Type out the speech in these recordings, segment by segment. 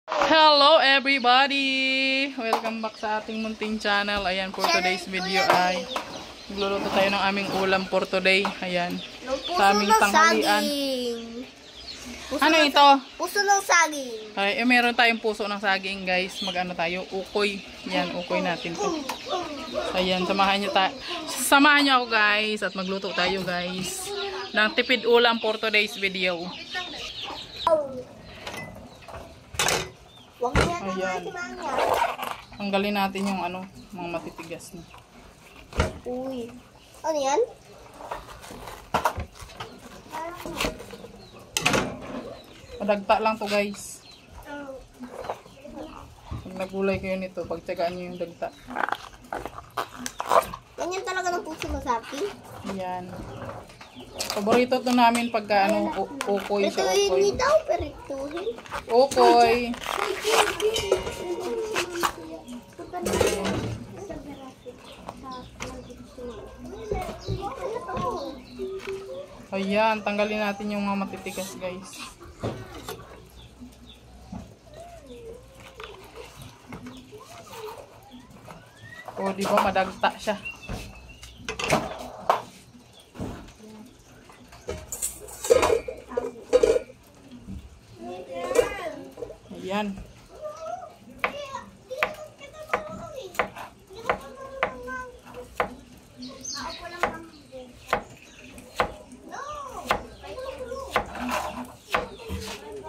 Hello everybody! Welcome back sa ating munting channel. Ayan, for today's video ay magluluto tayo ng aming ulam for today. Ayan, sa aming tanghalian. Ano ito? Puso ng saging. Ay, meron tayong puso ng saging, guys. Mag-ano tayo? Ukoy. Yan, ukoy natin to. Ayan, samahan nyo ako, guys. At magluto tayo, guys, ng tipid ulam for today's video. Ayan. Tanggalin natin yung ano, mga matitigas na. Uy. Ano yan? Madagta lang to, guys. Pag nagulay kayo nito, pagtsagaan nyo yung dagta. Ganyan talaga ng puso ng saging? Ayan. Paborito to namin pagka ano, ukoy sa ukoy. Perituhin daw, perituhin. Ukoy. Ayan, tanggalin natin yung mga matitigas, guys. O, di ba madagta siya? Ayan.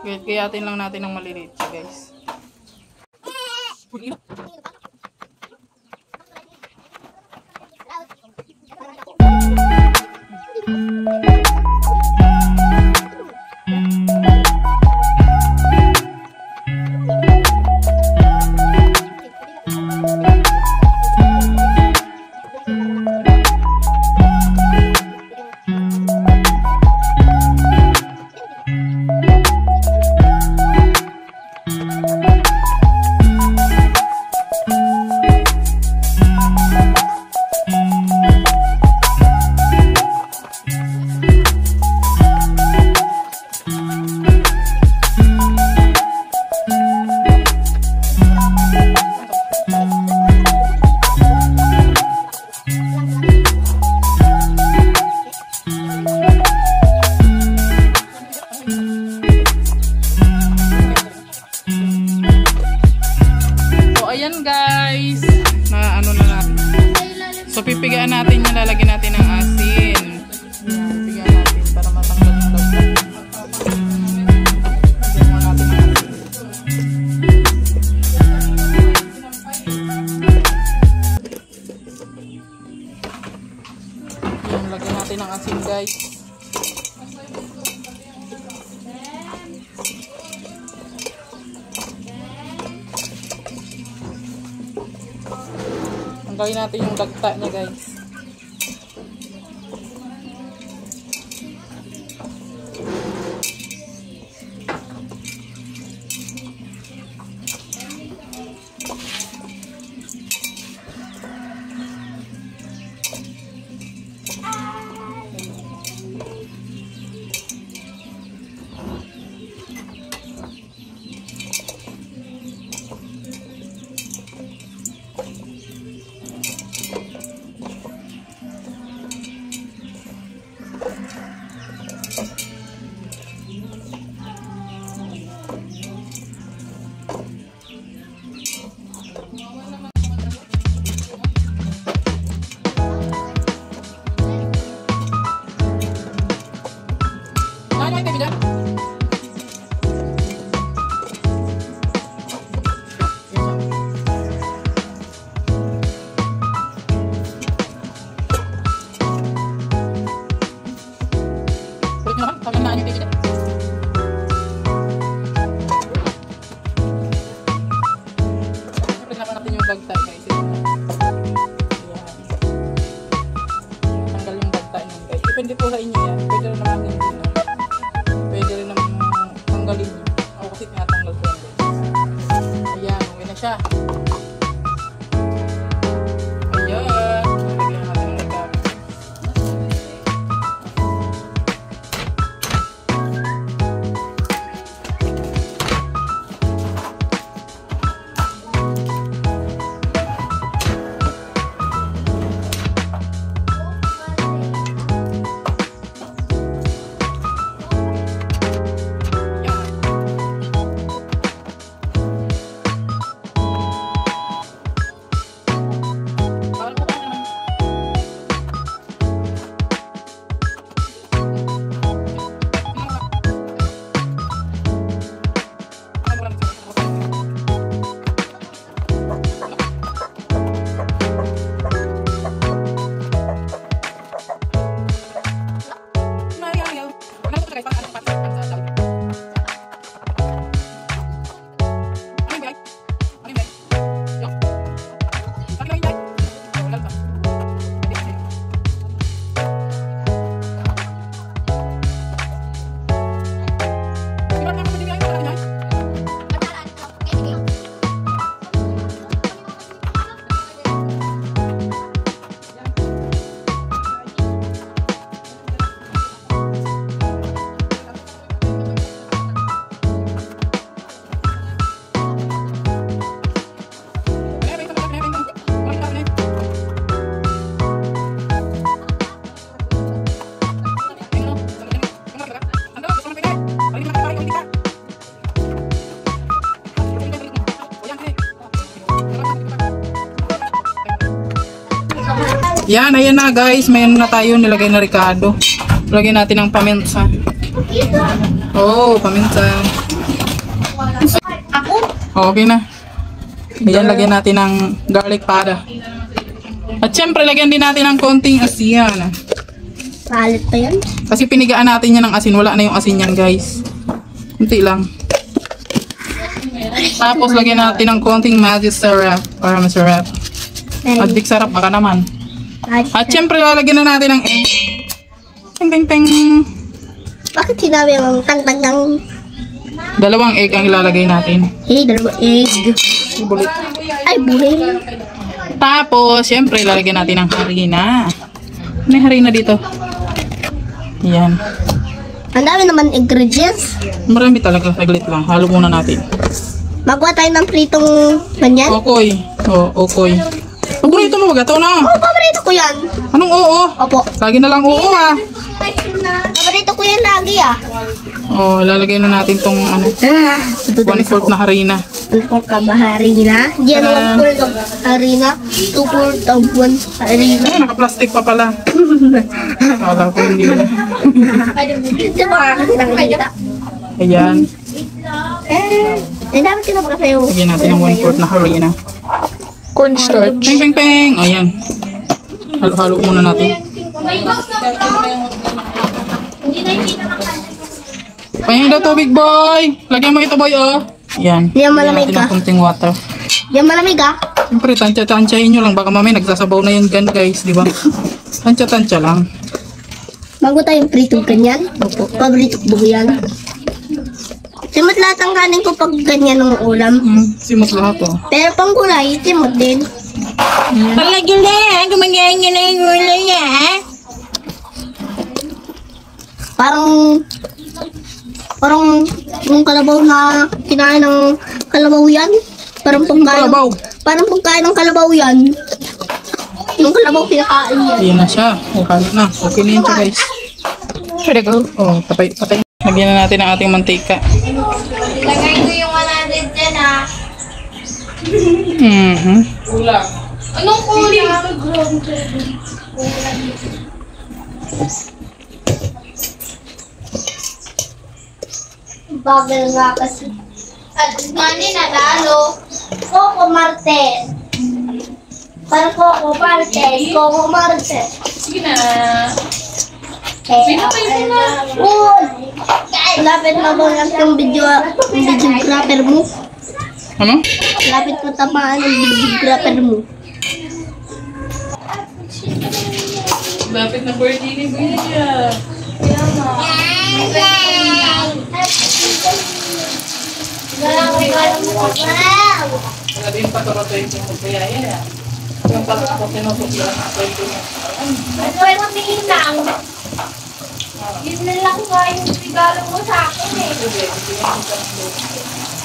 Kayatin lang natin ng maliliit siya, guys. Guys, na ano na natin. So pipigaan natin yung lalagyan natin ng asin. Yan, pipigaan natin para matanggal yung dagdag. Lagyan mo natin ng asin. Yan, lagyan natin ng asin, guys. Tanggalin natin yung dagta niya, guys. Depende po sa inyo yan. Pwede rin naman hindi na. Pwede rin naman tanggalin nyo. Ako kasi tinatanggal ko yan. Ayan, okay na siya. Ayan. Lagyan natin ng lagyan. Yan, ayan na guys. Mayroon na tayo nilagay na Ricardo. Lagyan natin ng paminta. Oh, paminta. Okay na. Ayan, lagyan natin ng garlic powder. At syempre, lagyan din natin ng konting asin. Palit pa yan? Kasi pinigaan natin yan ng asin. Wala na yung asin yan guys. Kunti lang. Tapos, lagyan natin ng konting magic syrup para masarap. Magic syrup, baka naman. At syempre, lalagyan na natin ng egg. Ting, ting, ting. Bakit sinabi mo tang-tang-tang? 2 egg ang ilalagay natin. Dalawang egg. Bulit. Ay, buhay. Tapos, syempre, lalagyan natin ng harina. May harina dito. Yan. Ang dami naman ingredients. Marami talaga. Saglit lang. Halo muna natin. Magawa tayo ng pritong ganyan. Okoy. Okoy. Paborito mo ba? Ito na. Oh, paborito ko yan. Anong oo? Opo. Lagi na lang oo ah. Paborito ko yan lagi ah. Oh, lalagay na natin tong ano, 1/4 na harina. 1/4 ka ba harina? Diyan 1/4 ng harina. 2/4 of 1 harina. Ay, naka-plastic pa pala. Kala ko hindi na. Ito ba kasi nakikita? Ayan. Dapat ka na ba sa'yo? Lagyan natin ng 1/4 na harina. Cornstarch. Peng, peng, peng. Ayan. Halo-halo muna natin. Pahingin daw tubig, boy. Lagyan mo ito, boy, oh. Ayan. Diyan malamig Lagyan natin ka. ng konting water. Diyan malamig ah. Siyempre, tansya-tansyahin nyo lang. Baka mamaya nagsasabaw na yun gan, guys. Di ba? Tansya-tansya lang. Bago tayong pritong ganyan. Opo. Paborito ko ba yan? Simot lahat ang kanin ko pag ganyan ng ulam. Simot lahat, oh. Pero pang gulay, simot din. Palagyan na yan, gumagyan na yung ulo niya. Parang yung kalabaw na kinain ng kalabaw yan. Parang pagkain. Kalabaw. Parang pagkain ng kalabaw yan. Yung kalabaw pinakain yan. Ayan na siya. Okay na. Okay na yun siya, guys. Ready go. Oh, patay. Lagyan na natin ang ating mantika. Lagay ko yung 100 dyan ah. Ulam. Anong kulay? Bagal nga kasi. At mani natalo. Coco Martes. Para Coco Martes. Coco Martes. Sige na. Sino pa yun na? Lapit na mo lang yung videographer mo. Ano? Lapit mo tamaan yung videographer mo. Lapit na birthday ni Bia. Grabe yung patorotoy ko mo kaya yan. Yung pala ako tinutupla na birthday mo. Ano ay mabihinang? Yun na lang nga yung regalo mo sa akin eh.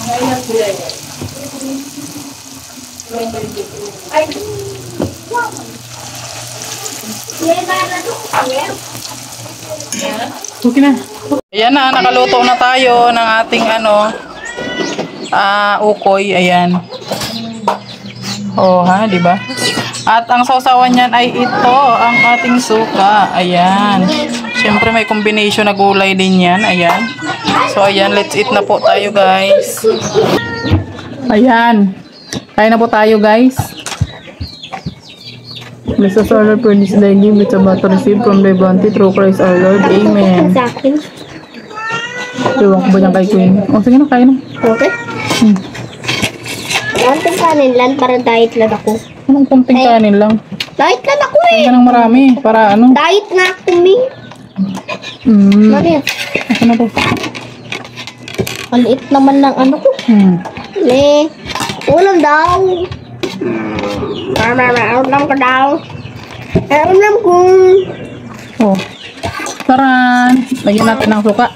Ngayon Bia yan. Ay, wow. Yan na na Okay na. Ayan na, nakaluto na tayo ng ating ukoy. Ayan. Oh, ha, di ba? At ang sausawan niyan ay ito, ang ating suka. Ayan. Siyempre may combination na gulay din yan. Ayan. So, ayan, let's eat na po tayo, guys. Ayan. Kain na po tayo, guys. Bless us all for this day, with a matter received from the bounty through Christ our Lord. Amen. Sa akin. Iwan ko ba dyan kay Queen? O, sige na, kain na. Okay. Konting kanin lang para diet lang ako. Anong konting kanin lang? Diet lang ako eh. Kain ka ng marami. Para ano? Diet na ako, Mi. Ano yan? Asa na to? Maliit naman ng ano ko. Le. Ulam daw. Ulam ko daw. Ulam ko. Oh. Taran. Lagyan natin ng suka.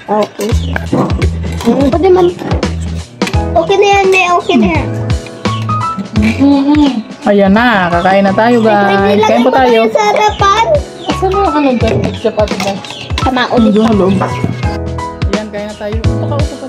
Okay. Pwede man. Okay na yan, Me. Okay na yan. Ayan na. Kakain na tayo, guys. Kain po tayo. Sa harapan. Asa na ano dyan? Siya pa diba? Kamaon. Medyo halog. Ayan, kain na tayo. Pakaupo pa